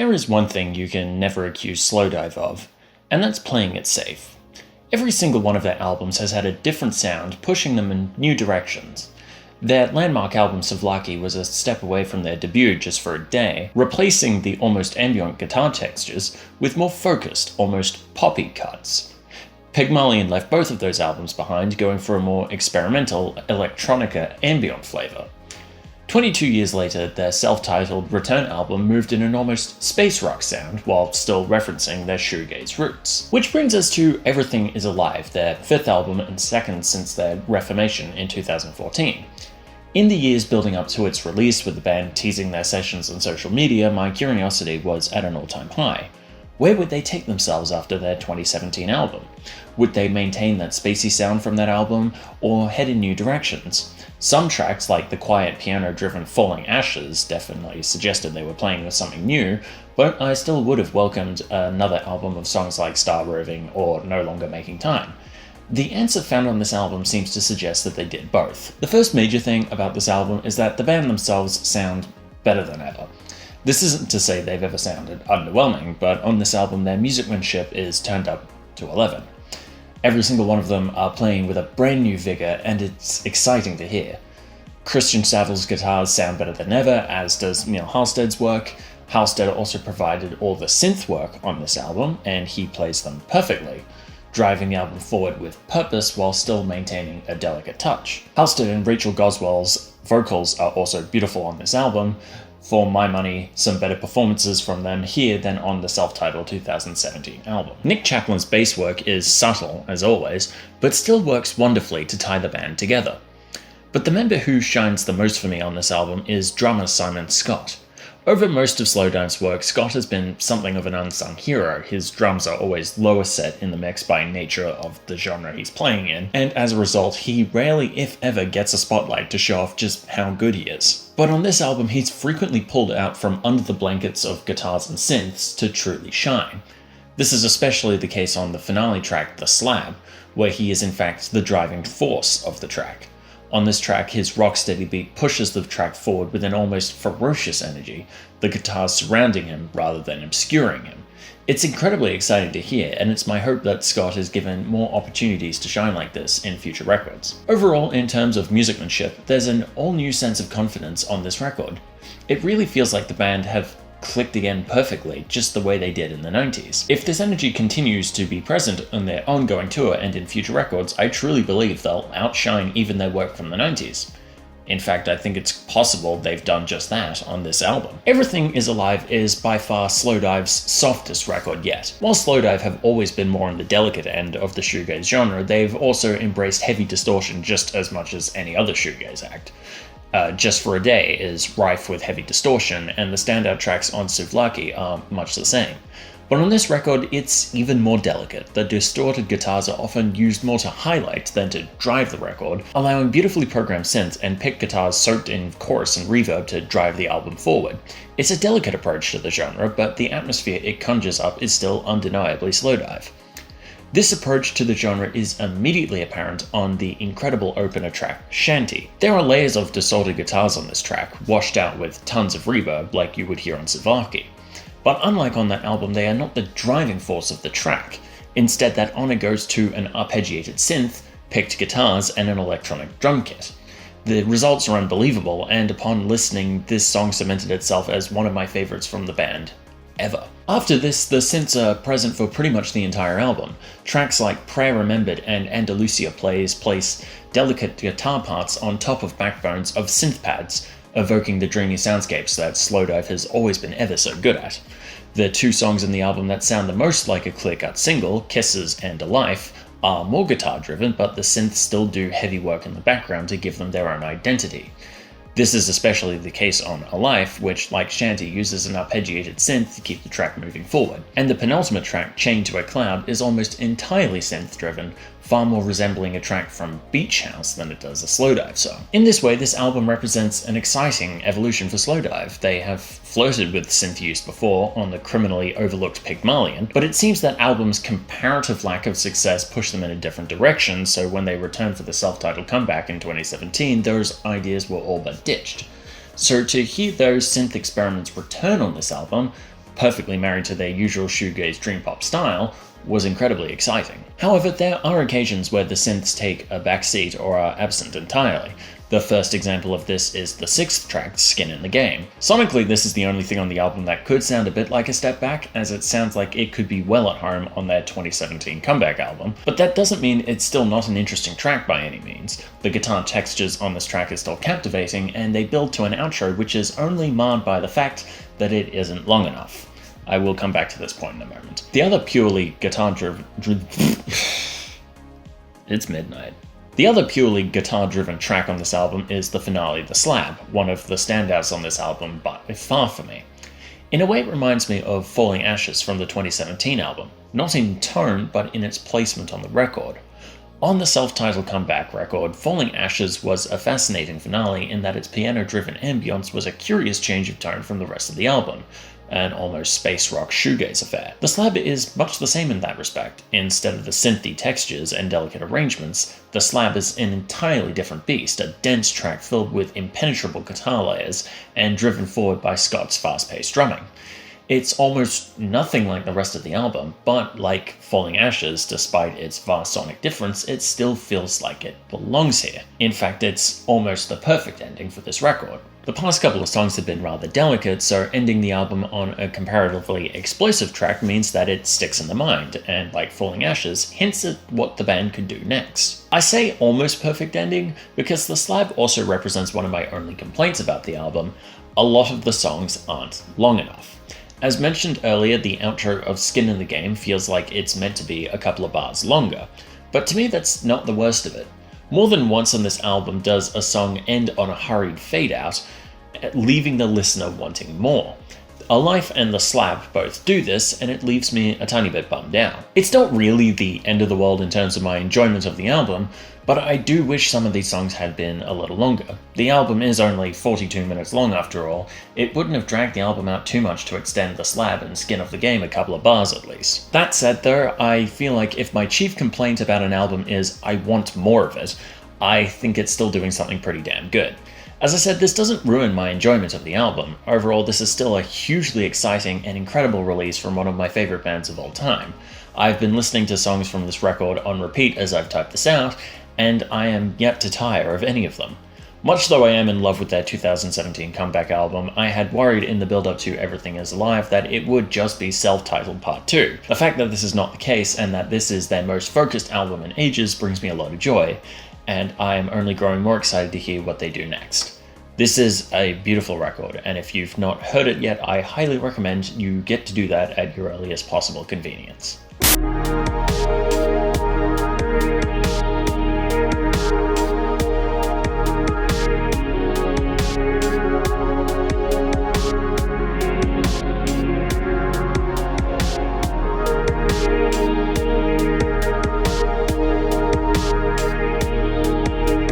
There is one thing you can never accuse Slowdive of, and that's playing it safe. Every single one of their albums has had a different sound, pushing them in new directions. Their landmark album Souvlaki was a step away from their debut just for a day, replacing the almost ambient guitar textures with more focused, almost poppy cuts. Pygmalion left both of those albums behind, going for a more experimental, electronica ambient flavour. 22 years later, their self-titled return album moved in an almost space rock sound, while still referencing their shoegaze roots. Which brings us to Everything Is Alive, their fifth album and second since their reformation in 2014. In the years building up to its release, with the band teasing their sessions on social media, my curiosity was at an all-time high. Where would they take themselves after their 2017 album? Would they maintain that spacey sound from that album, or head in new directions? Some tracks, like the quiet piano-driven Falling Ashes, definitely suggested they were playing with something new, but I still would have welcomed another album of songs like Star Roving or No Longer Making Time. The answer found on this album seems to suggest that they did both. The first major thing about this album is that the band themselves sound better than ever. This isn't to say they've ever sounded underwhelming, but on this album their musicmanship is turned up to 11. Every single one of them are playing with a brand new vigour, and it's exciting to hear. Christian Savile's guitars sound better than ever, as does Neil Halstead's work. Halstead also provided all the synth work on this album, and he plays them perfectly, driving the album forward with purpose while still maintaining a delicate touch. Halstead and Rachel Goswell's vocals are also beautiful on this album. For my money, some better performances from them here than on the self-titled 2017 album. Nick Chaplin's bass work is subtle, as always, but still works wonderfully to tie the band together. But the member who shines the most for me on this album is drummer Simon Scott. Over most of Slowdive's work, Scott has been something of an unsung hero. His drums are always lower set in the mix by nature of the genre he's playing in, and as a result, he rarely, if ever, gets a spotlight to show off just how good he is. But on this album, he's frequently pulled out from under the blankets of guitars and synths to truly shine. This is especially the case on the finale track, The Slab, where he is in fact the driving force of the track. On this track, his rocksteady beat pushes the track forward with an almost ferocious energy, the guitars surrounding him rather than obscuring him. It's incredibly exciting to hear, and it's my hope that Scott is given more opportunities to shine like this in future records. Overall, in terms of musicmanship, there's an all-new sense of confidence on this record. It really feels like the band have clicked again perfectly, just the way they did in the 90s. If this energy continues to be present on their ongoing tour and in future records, I truly believe they'll outshine even their work from the 90s. In fact, I think it's possible they've done just that on this album. Everything Is Alive is by far Slowdive's softest record yet. While Slowdive have always been more on the delicate end of the shoegaze genre, they've also embraced heavy distortion just as much as any other shoegaze act. Just for a Day is rife with heavy distortion, and the standout tracks on Souvlaki are much the same. But on this record, it's even more delicate. The distorted guitars are often used more to highlight than to drive the record, allowing beautifully programmed synths and pick guitars soaked in chorus and reverb to drive the album forward. It's a delicate approach to the genre, but the atmosphere it conjures up is still undeniably Slowdive. This approach to the genre is immediately apparent on the incredible opener track, Shanty. There are layers of distorted guitars on this track, washed out with tons of reverb like you would hear on Souvlaki. But unlike on that album, they are not the driving force of the track. Instead, that honor goes to an arpeggiated synth, picked guitars, and an electronic drum kit. The results are unbelievable, and upon listening, this song cemented itself as one of my favorites from the band ever. After this, the synths are present for pretty much the entire album. Tracks like Prayer Remembered and Andalusia place delicate guitar parts on top of backbones of synth pads, evoking the dreamy soundscapes that Slowdive has always been ever so good at. The two songs in the album that sound the most like a clear-cut single, Kisses and A Life, are more guitar-driven, but the synths still do heavy work in the background to give them their own identity. This is especially the case on A Life, which, like Shanty, uses an arpeggiated synth to keep the track moving forward. And the penultimate track, Chained to a Cloud, is almost entirely synth-driven, far more resembling a track from Beach House than it does a Slowdive song. In this way, this album represents an exciting evolution for Slowdive. They have flirted with synth use before on the criminally overlooked Pygmalion, but it seems that album's comparative lack of success pushed them in a different direction, so when they returned for the self-titled comeback in 2017, those ideas were all but ditched. So to hear those synth experiments return on this album, perfectly married to their usual shoegaze dream pop style, was incredibly exciting. However, there are occasions where the synths take a backseat or are absent entirely. The first example of this is the 6th track, Skin in the Game. Sonically, this is the only thing on the album that could sound a bit like a step back, as it sounds like it could be well at home on their 2017 comeback album, but that doesn't mean it's still not an interesting track by any means. The guitar textures on this track are still captivating, and they build to an outro which is only marred by the fact that it isn't long enough. I will come back to this point in a moment. The other purely guitar-driven... It's midnight. The other purely guitar-driven track on this album is the finale, The Slab, one of the standouts on this album by far for me. In a way, it reminds me of Falling Ashes from the 2017 album, not in tone, but in its placement on the record. On the self-titled comeback record, Falling Ashes was a fascinating finale in that its piano-driven ambience was a curious change of tone from the rest of the album, an almost space rock shoegaze affair. The Slab is much the same in that respect. Instead of the synthy textures and delicate arrangements, The Slab is an entirely different beast, a dense track filled with impenetrable guitar layers and driven forward by Scott's fast-paced drumming. It's almost nothing like the rest of the album, but like Falling Ashes, despite its vast sonic difference, it still feels like it belongs here. In fact, it's almost the perfect ending for this record. The past couple of songs have been rather delicate, so ending the album on a comparatively explosive track means that it sticks in the mind, and like Falling Ashes, hints at what the band could do next. I say almost perfect ending because The Slab also represents one of my only complaints about the album. A lot of the songs aren't long enough. As mentioned earlier, the outro of Skin in the Game feels like it's meant to be a couple of bars longer, but to me that's not the worst of it. More than once on this album does a song end on a hurried fade out, leaving the listener wanting more. A Life and The Slab both do this, and it leaves me a tiny bit bummed out. It's not really the end of the world in terms of my enjoyment of the album, but I do wish some of these songs had been a little longer. The album is only 42 minutes long after all. It wouldn't have dragged the album out too much to extend The Slab and Skin of the Game a couple of bars at least. That said though, I feel like if my chief complaint about an album is I want more of it, I think it's still doing something pretty damn good. As I said, this doesn't ruin my enjoyment of the album. Overall, this is still a hugely exciting and incredible release from one of my favorite bands of all time. I've been listening to songs from this record on repeat as I've typed this out, and I am yet to tire of any of them. Much though I am in love with their 2017 comeback album, I had worried in the build-up to Everything Is Alive that it would just be self-titled Part 2. The fact that this is not the case, and that this is their most focused album in ages, brings me a lot of joy, and I am only growing more excited to hear what they do next. This is a beautiful record, and if you've not heard it yet, I highly recommend you get to do that at your earliest possible convenience.